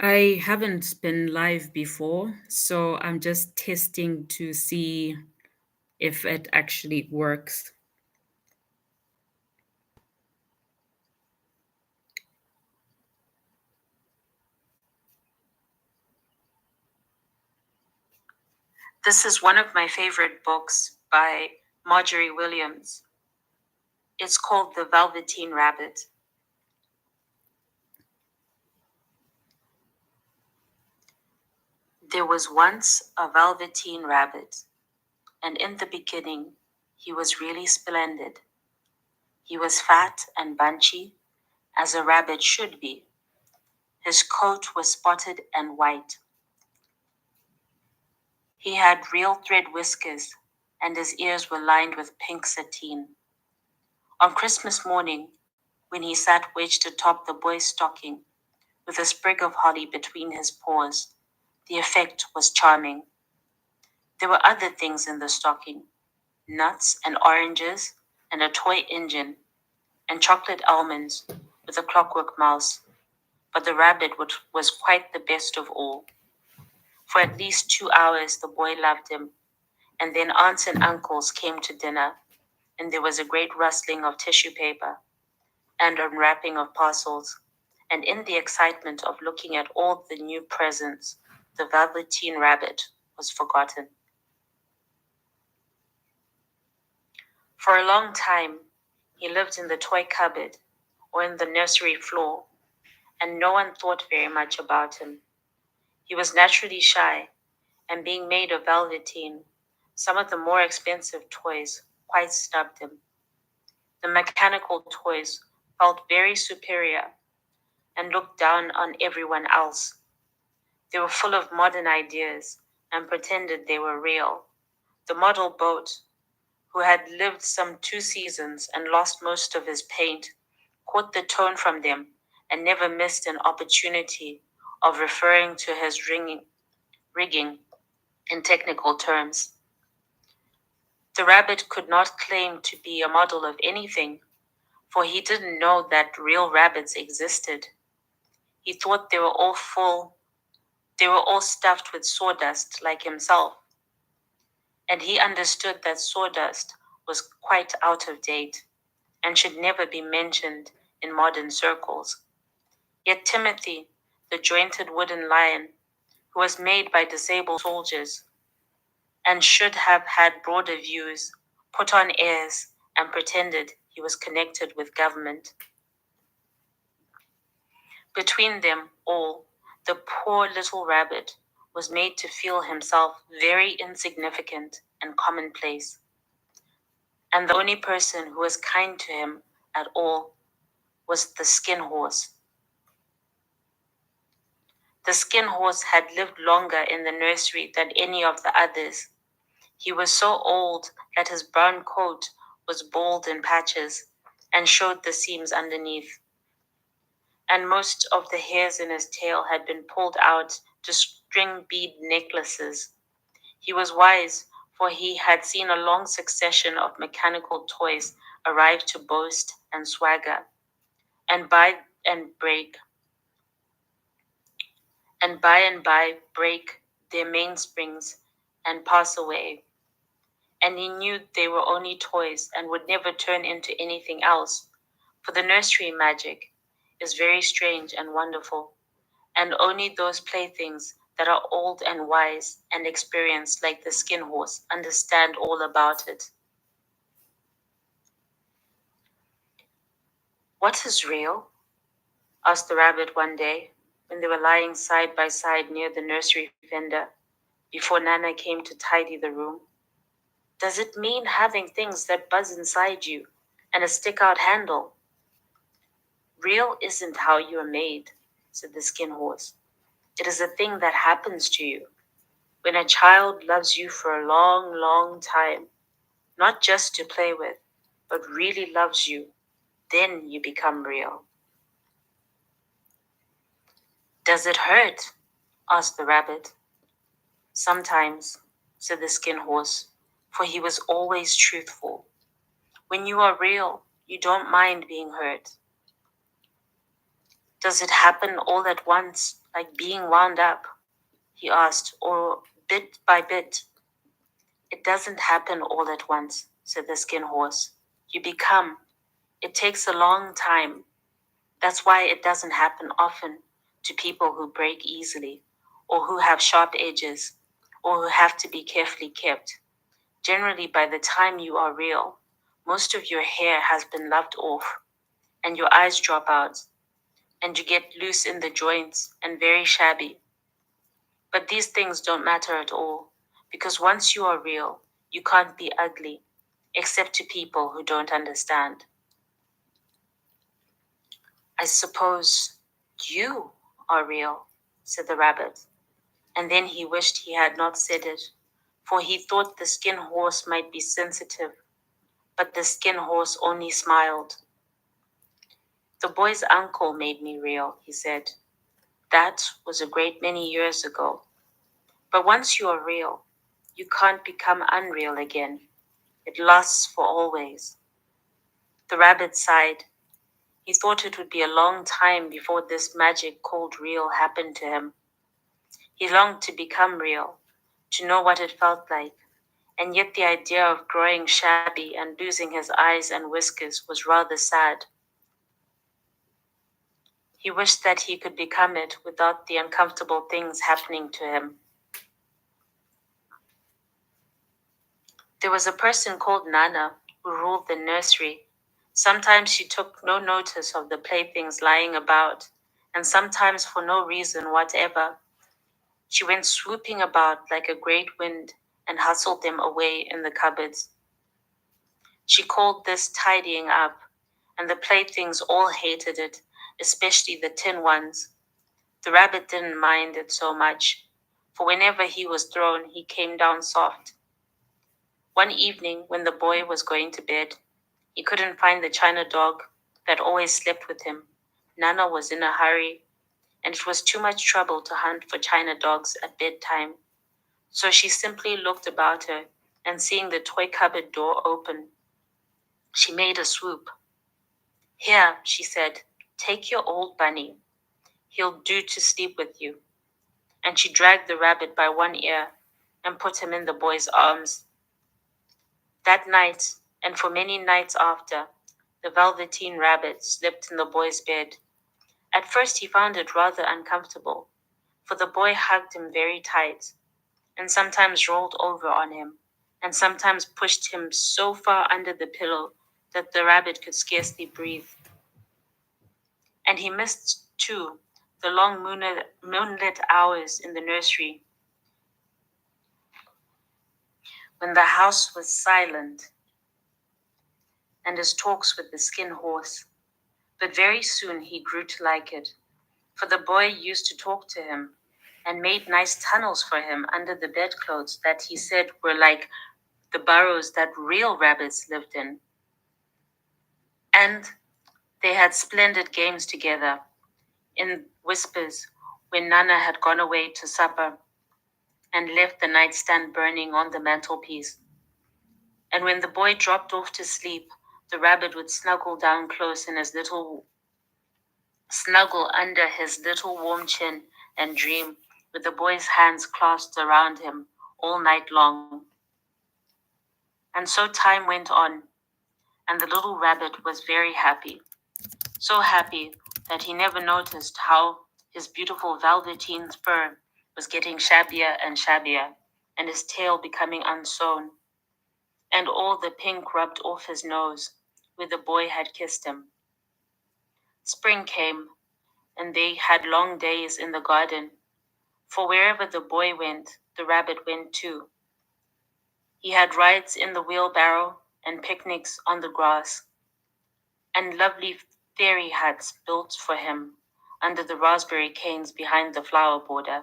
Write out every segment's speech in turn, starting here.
I haven't been live before, so I'm just testing to see if it actually works. This is one of my favorite books by Margery Williams. It's called The Velveteen Rabbit. There was once a velveteen rabbit, and in the beginning, he was really splendid. He was fat and bunchy, as a rabbit should be. His coat was spotted and white. He had real thread whiskers, and his ears were lined with pink sateen. On Christmas morning, when he sat wedged atop the boy's stocking, with a sprig of holly between his paws, the effect was charming. There were other things in the stocking: nuts and oranges, and a toy engine, and chocolate almonds with a clockwork mouse. But the rabbit was quite the best of all. For at least 2 hours the boy loved him, and then aunts and uncles came to dinner, and there was a great rustling of tissue paper and unwrapping of parcels. And in the excitement of looking at all the new presents, the Velveteen Rabbit was forgotten. For a long time, he lived in the toy cupboard or in the nursery floor, and no one thought very much about him. He was naturally shy, and being made of velveteen, some of the more expensive toys quite snubbed him. The mechanical toys felt very superior and looked down on everyone else. They were full of modern ideas and pretended they were real. The model boat, who had lived some 2 seasons and lost most of his paint, caught the tone from them and never missed an opportunity of referring to his rigging in technical terms. The rabbit could not claim to be a model of anything, for he didn't know that real rabbits existed. He thought they were all stuffed with sawdust like himself, and he understood that sawdust was quite out of date and should never be mentioned in modern circles. Yet Timothy, the jointed wooden lion, who was made by disabled soldiers and should have had broader views, put on airs and pretended he was connected with government. Between them all, the poor little rabbit was made to feel himself very insignificant and commonplace, and the only person who was kind to him at all was the skin horse. The skin horse had lived longer in the nursery than any of the others. He was so old that his brown coat was bald in patches and showed the seams underneath, and most of the hairs in his tail had been pulled out to string bead necklaces. He was wise, for he had seen a long succession of mechanical toys arrive to boast and swagger, and by and by break their mainsprings and pass away. And he knew they were only toys and would never turn into anything else, for the nursery magic is very strange and wonderful, and only those playthings that are old and wise and experienced like the skin horse understand all about it. "What is real?" asked the rabbit one day when they were lying side by side near the nursery fender before Nana came to tidy the room. "Does it mean having things that buzz inside you and a stick out handle?" "Real isn't how you are made," said the skin horse. "It is a thing that happens to you when a child loves you for a long, long time, not just to play with, but really loves you. Then you become real." "Does it hurt?" asked the rabbit. "Sometimes," said the skin horse, for he was always truthful. "When you are real, you don't mind being hurt." "Does it happen all at once like being wound up?" he asked, "or bit by bit?" "It doesn't happen all at once," said the skin horse. "You become. It takes a long time. That's why it doesn't happen often to people who break easily, or who have sharp edges, or who have to be carefully kept. Generally, by the time you are real, most of your hair has been lopped off, and your eyes drop out, and you get loose in the joints and very shabby. But these things don't matter at all, because once you are real, you can't be ugly, except to people who don't understand." "I suppose you are real," said the rabbit, and then he wished he had not said it, for he thought the skin horse might be sensitive, but the skin horse only smiled. "The boy's uncle made me real," he said. "That was a great many years ago. But once you are real, you can't become unreal again. It lasts for always." The rabbit sighed. He thought it would be a long time before this magic called real happened to him. He longed to become real, to know what it felt like, and yet the idea of growing shabby and losing his eyes and whiskers was rather sad. He wished that he could become it without the uncomfortable things happening to him. There was a person called Nana who ruled the nursery. Sometimes she took no notice of the playthings lying about, and sometimes for no reason whatever. She went swooping about like a great wind and hustled them away in the cupboards. She called this tidying up, and the playthings all hated it, especially the tin ones. The rabbit didn't mind it so much, for whenever he was thrown, he came down soft. One evening, when the boy was going to bed, he couldn't find the china dog that always slept with him. Nana was in a hurry, and it was too much trouble to hunt for china dogs at bedtime. So she simply looked about her, and seeing the toy cupboard door open, she made a swoop. "Here," she said, "take your old bunny. He'll do to sleep with you." And she dragged the rabbit by one ear and put him in the boy's arms. That night, and for many nights after, the Velveteen rabbit slept in the boy's bed. At first he found it rather uncomfortable, for the boy hugged him very tight, and sometimes rolled over on him, and sometimes pushed him so far under the pillow that the rabbit could scarcely breathe. And he missed, too, the long moonlit hours in the nursery when the house was silent, and his talks with the skin horse. But very soon he grew to like it, for the boy used to talk to him and made nice tunnels for him under the bedclothes that he said were like the burrows that real rabbits lived in. And they had splendid games together, in whispers, when Nana had gone away to supper and left the nightstand burning on the mantelpiece. And when the boy dropped off to sleep, the rabbit would snuggle under his little warm chin and dream with the boy's hands clasped around him all night long. And so time went on, and the little rabbit was very happy. So happy that he never noticed how his beautiful velveteen fur was getting shabbier and shabbier, and his tail becoming unsewn, and all the pink rubbed off his nose where the boy had kissed him. Spring came, and they had long days in the garden, for wherever the boy went, the rabbit went too. He had rides in the wheelbarrow and picnics on the grass, and lovely fairy huts built for him under the raspberry canes behind the flower border.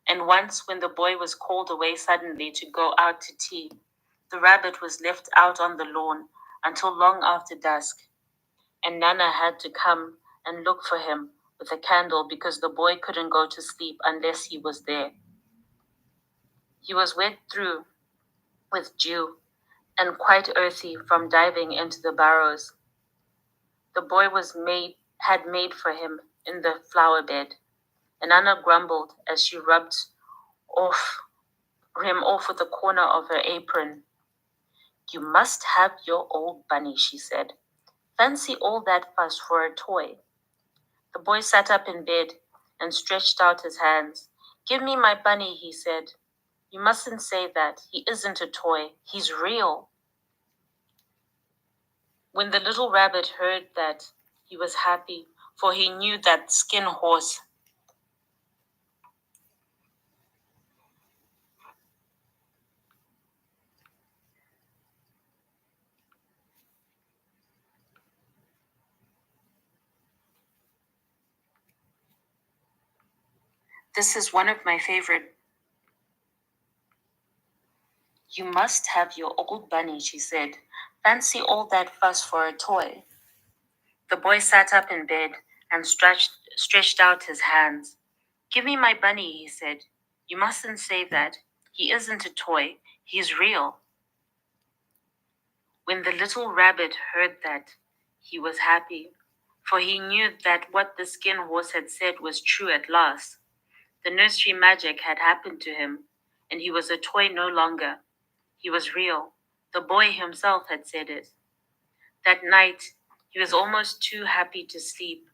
And once, when the boy was called away suddenly to go out to tea, the rabbit was left out on the lawn until long after dusk, and Nana had to come and look for him with a candle because the boy couldn't go to sleep unless he was there. He was wet through with dew and quite earthy from diving into the burrows the boy had made for him in the flower bed. and Anna grumbled as she rubbed off him off with the corner of her apron. You must have your old bunny, she said. Fancy all that fuss for a toy. The boy sat up in bed and stretched out his hands. Give me my bunny, he said. You mustn't say that. He isn't a toy. He's real. When the little rabbit heard that, he was happy, for he knew that Skin Horse. This is one of my favorite. You must have your old bunny, she said. Fancy all that fuss for a toy. The boy sat up in bed and stretched out his hands. Give me my bunny, he said. You mustn't say that. He isn't a toy. He's real. When the little rabbit heard that, he was happy, for he knew that what the Skin Horse had said was true at last. The nursery magic had happened to him, and he was a toy no longer. He was real. The boy himself had said it. That night, he was almost too happy to sleep,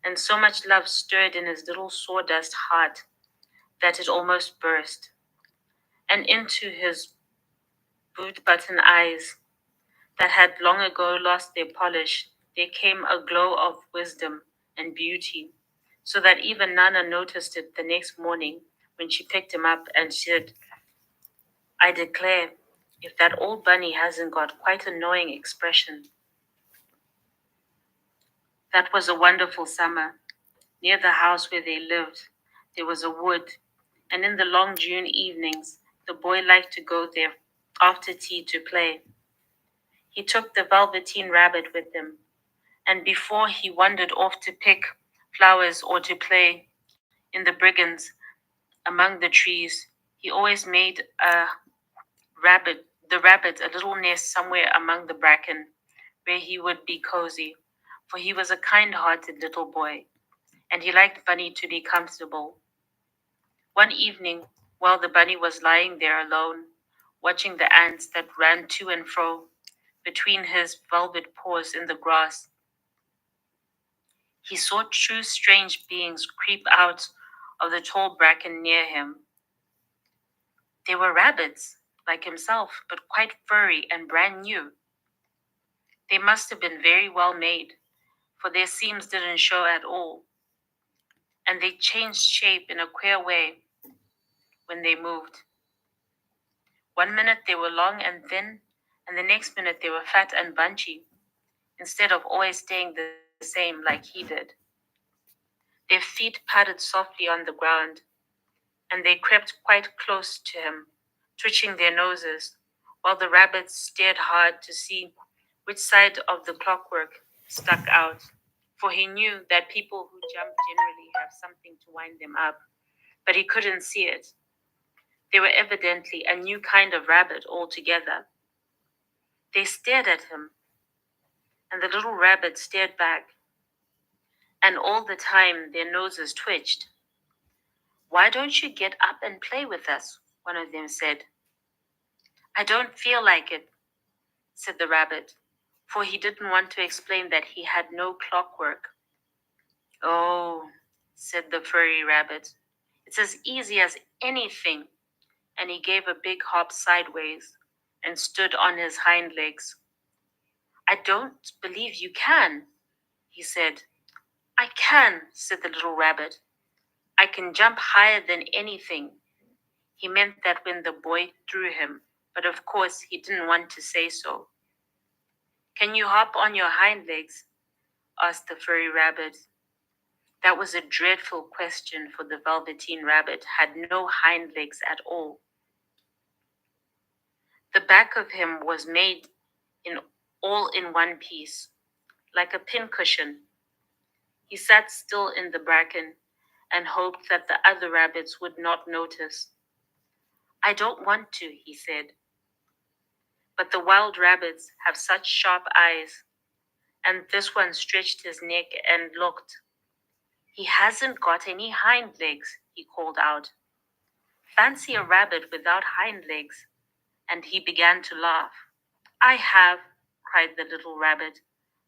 and so much love stirred in his little sawdust heart that it almost burst. And into his boot button eyes that had long ago lost their polish, there came a glow of wisdom and beauty, so that even Nana noticed it the next morning when she picked him up and said, I declare, if that old bunny hasn't got quite an annoying expression. That was a wonderful summer. Near the house where they lived, there was a wood, and in the long June evenings, the boy liked to go there after tea to play. He took the Velveteen rabbit with him, and before he wandered off to pick flowers or to play in the briggans among the trees, he always made the rabbit a little nest somewhere among the bracken where he would be cozy, for he was a kind-hearted little boy, and he liked Bunny to be comfortable. One evening, while the bunny was lying there alone, watching the ants that ran to and fro between his velvet paws in the grass, he saw two strange beings creep out of the tall bracken near him. They were rabbits, like himself, but quite furry and brand new. They must have been very well made, for their seams didn't show at all, and they changed shape in a queer way when they moved. One minute they were long and thin, and the next minute they were fat and bunchy, instead of always staying the same like he did. Their feet padded softly on the ground, and they crept quite close to him, twitching their noses, while the rabbits stared hard to see which side of the clockwork stuck out, for he knew that people who jump generally have something to wind them up, but he couldn't see it. They were evidently a new kind of rabbit altogether. They stared at him, and the little rabbit stared back, and all the time their noses twitched. Why don't you get up and play with us? One of them said. I don't feel like it, said the rabbit, for he didn't want to explain that he had no clockwork. Oh, said the furry rabbit, it's as easy as anything, and he gave a big hop sideways and stood on his hind legs. I don't believe you can, he said. I can, said the little rabbit. I can jump higher than anything. He meant that when the boy threw him, but of course he didn't want to say so. Can you hop on your hind legs? Asked the furry rabbit. That was a dreadful question, for the Velveteen rabbit had no hind legs at all. The back of him was made in all in one piece, like a pincushion. He sat still in the bracken and hoped that the other rabbits would not notice. I don't want to, he said. But the wild rabbits have such sharp eyes, and this one stretched his neck and looked. "He hasn't got any hind legs," he called out. "Fancy a rabbit without hind legs." And he began to laugh. "I have," cried the little rabbit.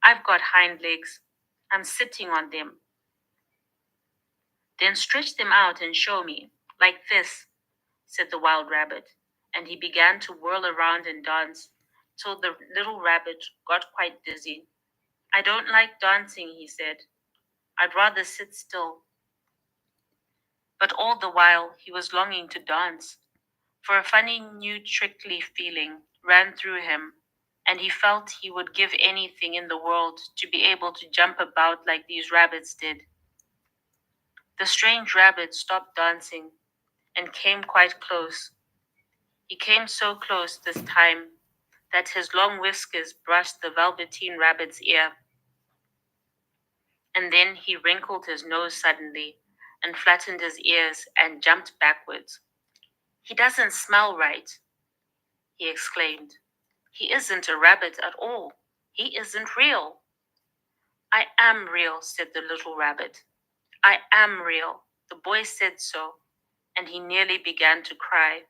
"I've got hind legs. I'm sitting on them." "Then stretch them out and show me, like this," said the wild rabbit, and he began to whirl around and dance till the little rabbit got quite dizzy. "I don't like dancing," he said. "I'd rather sit still." But all the while he was longing to dance, for a funny new trickly feeling ran through him, and he felt he would give anything in the world to be able to jump about like these rabbits did. The strange rabbit stopped dancing and came quite close. He came so close this time that his long whiskers brushed the Velveteen rabbit's ear, and then he wrinkled his nose suddenly and flattened his ears and jumped backwards. "He doesn't smell right," he exclaimed. "He isn't a rabbit at all. He isn't real." "I am real," said the little rabbit. "I am real. The boy said so," and he nearly began to cry.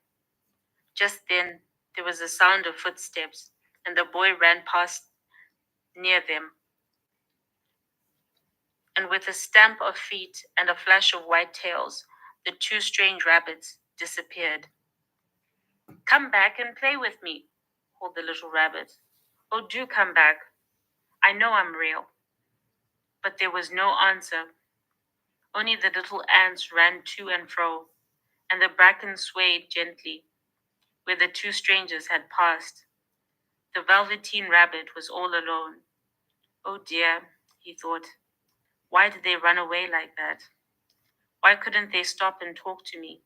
Just then there was a sound of footsteps, and the boy ran past near them, and with a stamp of feet and a flash of white tails, the two strange rabbits disappeared. "Come back and play with me," called the little rabbit. "Oh, do come back. I know I'm real." But there was no answer. Only the little ants ran to and fro, and the bracken swayed gently where the two strangers had passed. The Velveteen rabbit was all alone. "Oh dear," he thought. "Why did they run away like that? Why couldn't they stop and talk to me?"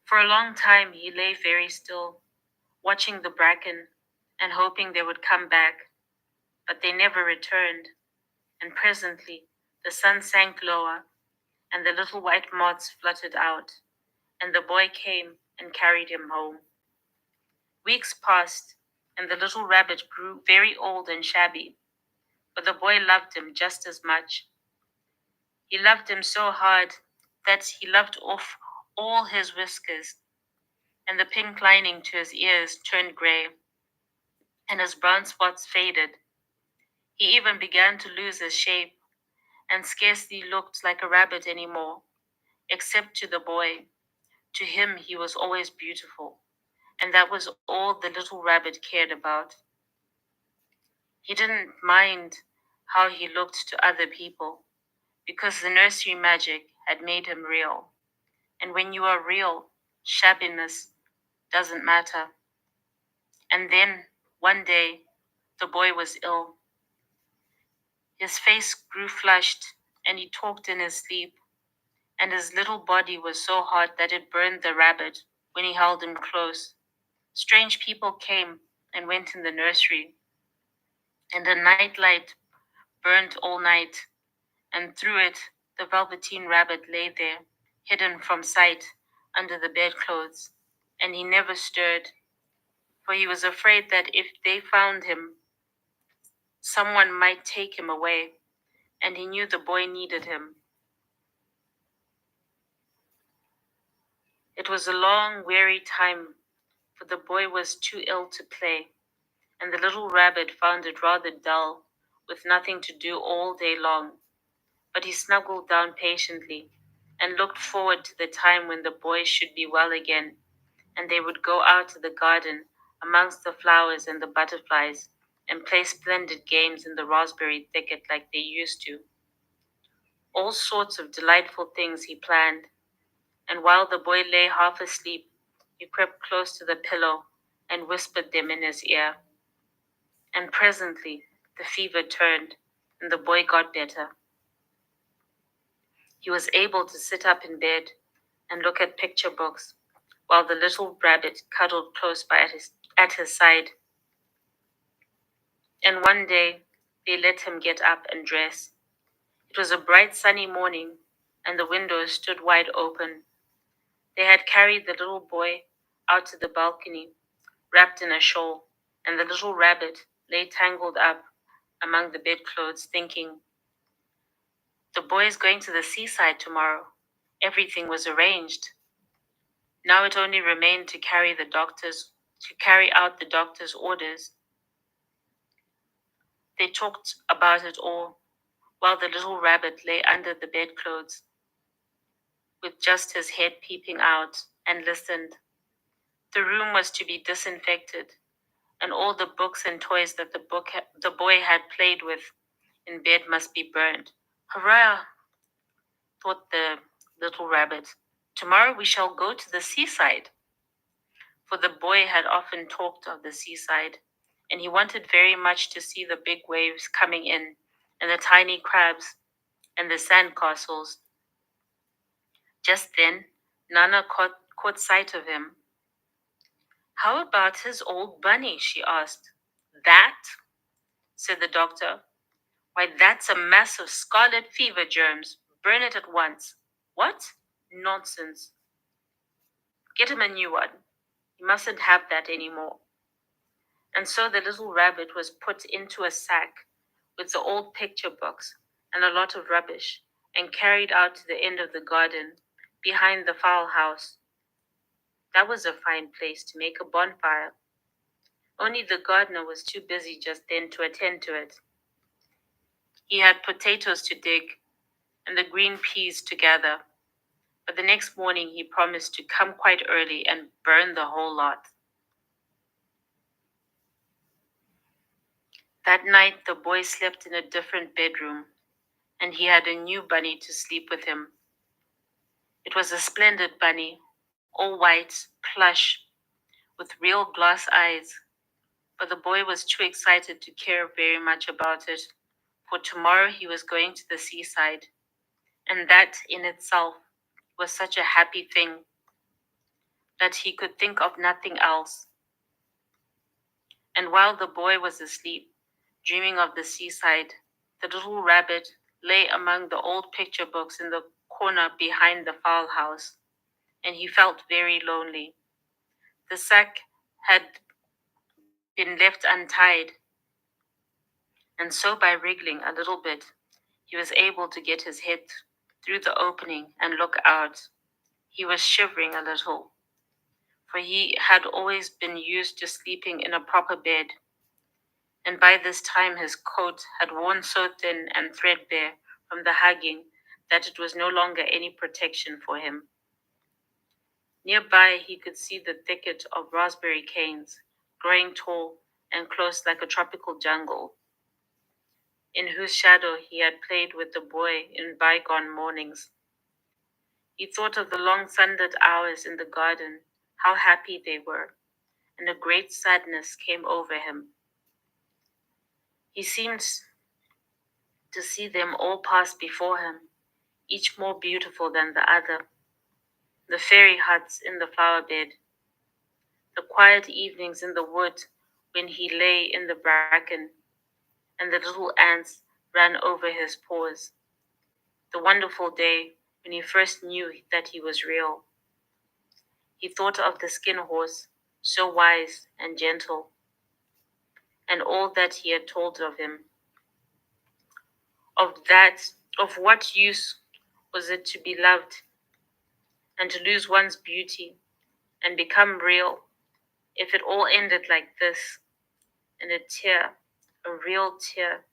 For a long time he lay very still, watching the bracken and hoping they would come back, but they never returned, and presently the sun sank lower, and the little white moths fluttered out, and the boy came and carried him home. Weeks passed, and the little rabbit grew very old and shabby, but the boy loved him just as much. He loved him so hard that he loved off all his whiskers, and the pink lining to his ears turned gray, and his brown spots faded. He even began to lose his shape, and scarcely looked like a rabbit any more, except to the boy. To him he was always beautiful, and that was all the little rabbit cared about. He didn't mind how he looked to other people, because the nursery magic had made him real. And when you are real, shabbiness doesn't matter. And then, one day, the boy was ill. His face grew flushed, and he talked in his sleep, and his little body was so hot that it burned the rabbit when he held him close. Strange people came and went in the nursery, and a night light burned all night, and through it the Velveteen rabbit lay there, hidden from sight under the bedclothes, and he never stirred, for he was afraid that if they found him, someone might take him away, and he knew the boy needed him. It was a long, weary time, for the boy was too ill to play, and the little rabbit found it rather dull, with nothing to do all day long. But he snuggled down patiently and looked forward to the time when the boy should be well again, and they would go out to the garden amongst the flowers and the butterflies and play splendid games in the raspberry thicket like they used to. All sorts of delightful things he planned, and while the boy lay half asleep, he crept close to the pillow and whispered them in his ear. And presently the fever turned, and the boy got better. He was able to sit up in bed and look at picture books, while the little rabbit cuddled close by at his side. And one day they let him get up and dress. It was a bright sunny morning, and the windows stood wide open. They had carried the little boy out to the balcony, wrapped in a shawl, and the little rabbit lay tangled up among the bedclothes, thinking. The boy is going to the seaside tomorrow. Everything was arranged. Now it only remained to carry out the doctor's orders. They talked about it all while the little rabbit lay under the bedclothes, with just his head peeping out, and listened. The room was to be disinfected, and all the books and toys that the boy had played with in bed must be burned. Hurrah! Thought the little rabbit. Tomorrow we shall go to the seaside. For the boy had often talked of the seaside, and he wanted very much to see the big waves coming in, and the tiny crabs, and the sand castles. Just then, Nana caught sight of him. How about his old bunny? She asked. That? Said the doctor. Why, that's a mass of scarlet fever germs. Burn it at once. What? Nonsense. Get him a new one. He mustn't have that any more. And so the little rabbit was put into a sack with the old picture books and a lot of rubbish, and carried out to the end of the garden behind the fowl house. That was a fine place to make a bonfire. Only the gardener was too busy just then to attend to it. He had potatoes to dig and the green peas to gather, but the next morning he promised to come quite early and burn the whole lot. That night the boy slept in a different bedroom, and he had a new bunny to sleep with him. It was a splendid bunny, all white, plush, with real glass eyes, but the boy was too excited to care very much about it, for tomorrow he was going to the seaside, and that in itself was such a happy thing that he could think of nothing else. And while the boy was asleep, dreaming of the seaside, the little rabbit lay among the old picture books in the corner behind the fowl house, and he felt very lonely. The sack had been left untied, and so by wriggling a little bit, he was able to get his head through the opening and look out. He was shivering a little, for he had always been used to sleeping in a proper bed, and by this time his coat had worn so thin and threadbare from the hugging that it was no longer any protection for him. Nearby he could see the thicket of raspberry canes, growing tall and close like a tropical jungle, in whose shadow he had played with the boy in bygone mornings. He thought of the long sunlit hours in the garden, how happy they were, and a great sadness came over him. He seemed to see them all pass before him, each more beautiful than the other. The fairy huts in the flower bed, the quiet evenings in the wood when he lay in the bracken, and the little ants ran over his paws. The wonderful day when he first knew that he was real. He thought of the skin horse, so wise and gentle, and all that he had told of him. Of what use was it to be loved and to lose one's beauty and become real if it all ended like this? And a tear, a real tear,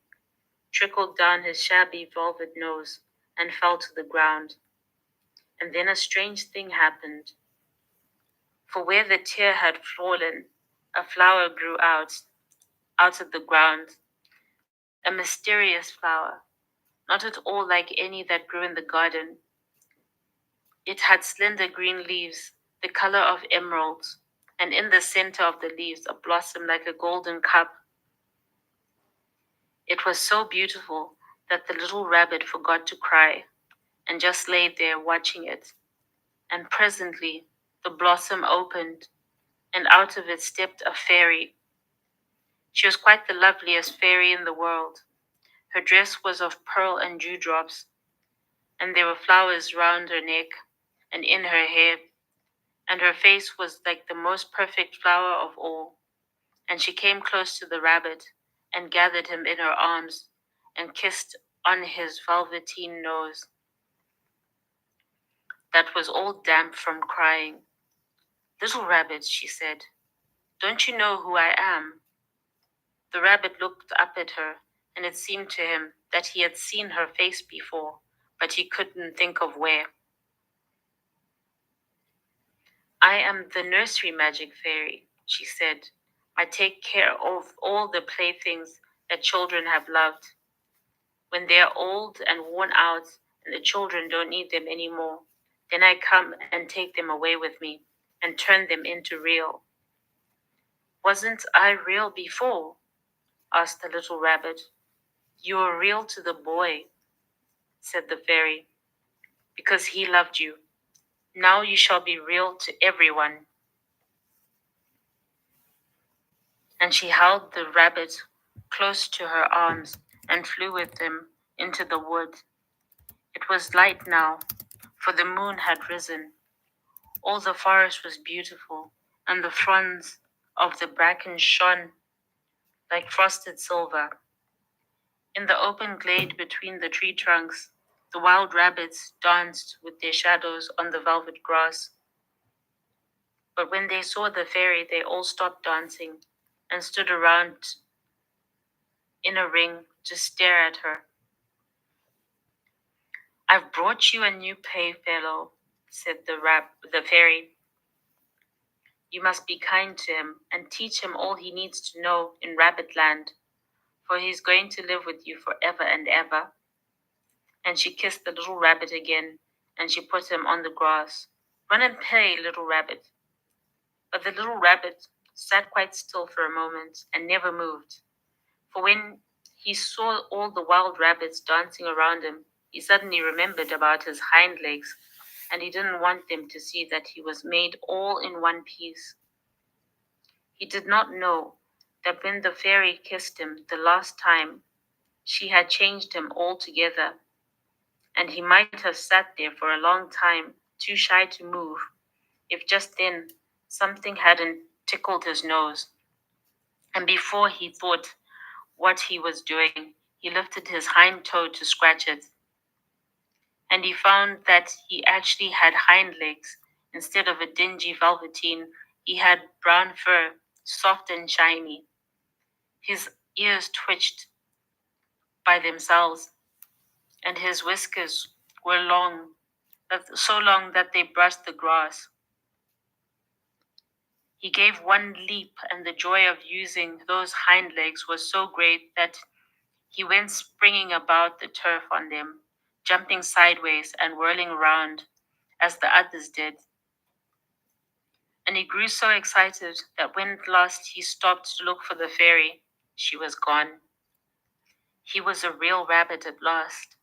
trickled down his shabby velvet nose and fell to the ground. And then a strange thing happened. For where the tear had fallen, a flower grew out of the ground, a mysterious flower, not at all like any that grew in the garden. It had slender green leaves, the color of emeralds, and in the center of the leaves a blossom like a golden cup. It was so beautiful that the little rabbit forgot to cry and just lay there watching it. And presently the blossom opened, and out of it stepped a fairy. She was quite the loveliest fairy in the world. Her dress was of pearl and dewdrops, and there were flowers round her neck and in her hair, and her face was like the most perfect flower of all. And she came close to the rabbit and gathered him in her arms and kissed on his velveteen nose that was all damp from crying. "Little rabbit," she said, "don't you know who I am?" The rabbit looked up at her, and it seemed to him that he had seen her face before, but he couldn't think of where. "I am the nursery magic fairy," she said. "I take care of all the playthings that children have loved. When they are old and worn out and the children don't need them anymore, then I come and take them away with me and turn them into real." "Wasn't I real before?" asked the little rabbit. "You were real to the boy," said the fairy, "because he loved you. Now you shall be real to everyone." And she held the rabbit close to her arms and flew with him into the wood. It was light now, for the moon had risen. All the forest was beautiful, and the fronds of the bracken shone like frosted silver. In the open glade between the tree trunks, the wild rabbits danced with their shadows on the velvet grass. But when they saw the fairy, they all stopped dancing and stood around in a ring to stare at her. "I've brought you a new playfellow," said the fairy. "You must be kind to him and teach him all he needs to know in Rabbitland, for he's going to live with you forever and ever." And she kissed the little rabbit again, and she put him on the grass. "Run and play, little rabbit." But the little rabbit sat quite still for a moment and never moved. For when he saw all the wild rabbits dancing around him, he suddenly remembered about his hind legs, and he didn't want them to see that he was made all in one piece. He did not know that when the fairy kissed him the last time, she had changed him altogether, and he might have sat there for a long time, too shy to move, if just then something hadn't tickled his nose. And before he thought what he was doing, he lifted his hind toe to scratch it. And he found that he actually had hind legs. Instead of a dingy velveteen, he had brown fur, soft and shiny. His ears twitched by themselves, and his whiskers were long, so long that they brushed the grass. He gave one leap, and the joy of using those hind legs was so great that he went springing about the turf on them, jumping sideways and whirling around as the others did. And he grew so excited that when at last he stopped to look for the fairy, she was gone. He was a real rabbit at last,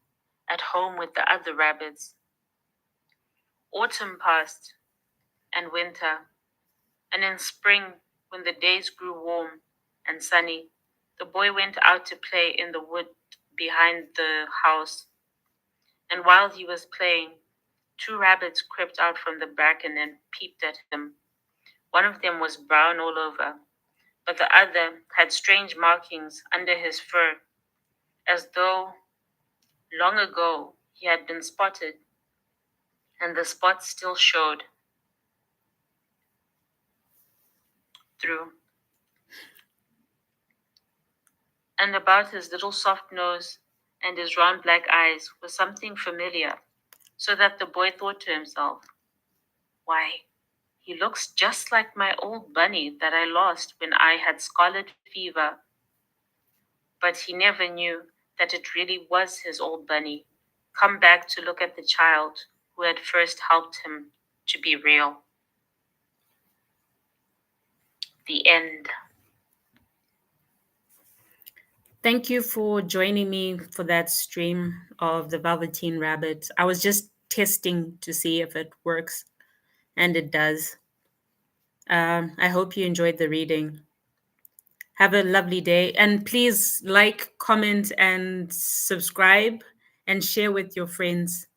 at home with the other rabbits. Autumn passed, and winter, and in spring, when the days grew warm and sunny, the boy went out to play in the wood behind the house. And while he was playing, two rabbits crept out from the bracken and peeped at him. One of them was brown all over, but the other had strange markings under his fur, as though long ago he had been spotted, and the spots still showed through. And about his little soft nose and his round black eyes was something familiar, so that the boy thought to himself, "Why, he looks just like my old bunny that I lost when I had scarlet fever." But he never knew that it really was his old bunny, come back to look at the child who had first helped him to be real. The end. Thank you for joining me for that stream of the Velveteen Rabbit. I was just testing to see if it works, and it does. I hope you enjoyed the reading. Have a lovely day, and please like, comment, and subscribe, and share with your friends.